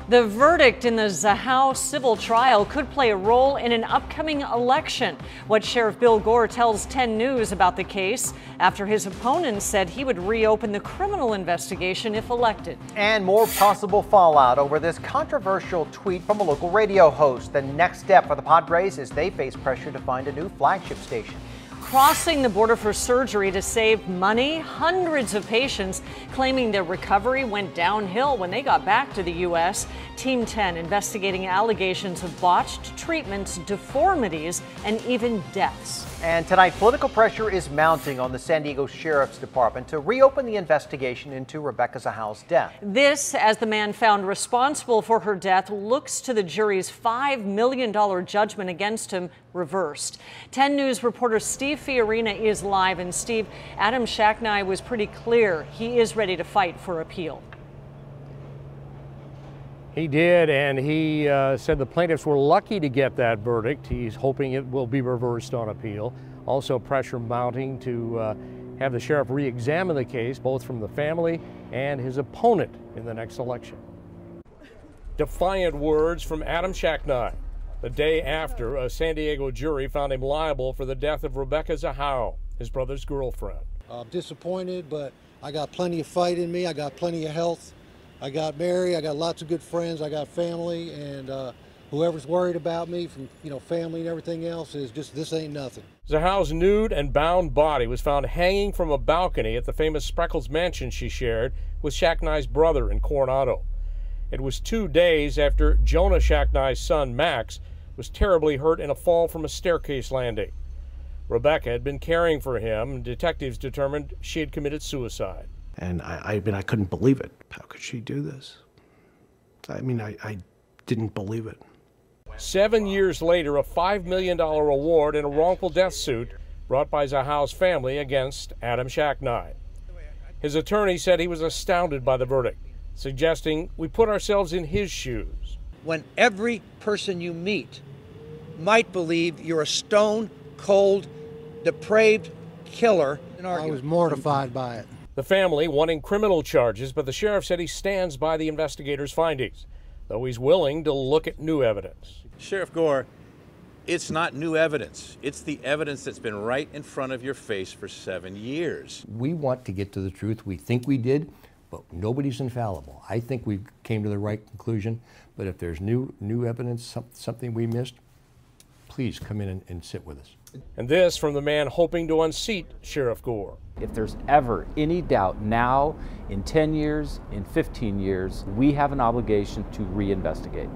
The verdict in the Zahau civil trial could play a role in an upcoming election. What Sheriff Bill Gore tells 10 News about the case after his opponent said he would reopen the criminal investigation if elected. And more possible fallout over this controversial tweet from a local radio host. The next step for the Padres as they face pressure to find a new flagship station. Crossing the border for surgery to save money, hundreds of patients claiming their recovery went downhill when they got back to the U.S. Team 10 investigating allegations of botched treatments, deformities, and even deaths. And tonight, political pressure is mounting on the San Diego Sheriff's Department to reopen the investigation into Rebecca Zahau's death. This, as the man found responsible for her death looks to the jury's $5 million judgment against him reversed. 10 News reporter Steve Fiorina is live. And Steve, Adam Shacknai was pretty clear he is ready to fight for appeal. He did, and he said the plaintiffs were lucky to get that verdict. He's hoping it will be reversed on appeal. Also, pressure mounting to have the sheriff re-examine the case, both from the family and his opponent in the next election. Defiant words from Adam Shacknai the day after a San Diego jury found him liable for the death of Rebecca Zahau, his brother's girlfriend. I'm disappointed, but I got plenty of fight in me. I got plenty of health. I got married, I got lots of good friends, I got family, and whoever's worried about me from, family and everything else is just, this ain't nothing. Zahau's nude and bound body was found hanging from a balcony at the famous Spreckles mansion she shared with Shacknai's brother in Coronado. It was 2 days after Jonah Shacknai's son, Max, was terribly hurt in a fall from a staircase landing. Rebecca had been caring for him, and detectives determined she had committed suicide. And I couldn't believe it. How could she do this? I didn't believe it. 7 years later, a $5 million award in a wrongful death suit brought by Zahau's family against Adam Shacknai. His attorney said he was astounded by the verdict, suggesting we put ourselves in his shoes. When every person you meet might believe you're a stone-cold, depraved killer. I was mortified by it. The family wanting criminal charges, but the sheriff said he stands by the investigators' findings, though he's willing to look at new evidence. Sheriff Gore, it's not new evidence. It's the evidence that's been right in front of your face for 7 years. We want to get to the truth. We think we did, but nobody's infallible. I think we came to the right conclusion, but if there's new evidence, something we missed, please come in and sit with us. And this from the man hoping to unseat Sheriff Gore. If there's ever any doubt now, in 10 years, in 15 years, we have an obligation to reinvestigate.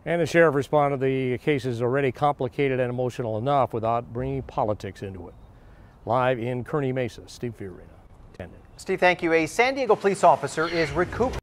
And the sheriff responded the case is already complicated and emotional enough without bringing politics into it. Live in Kearny Mesa, Steve Fiorina, 10 News. Steve, thank you. A San Diego police officer is recuperating.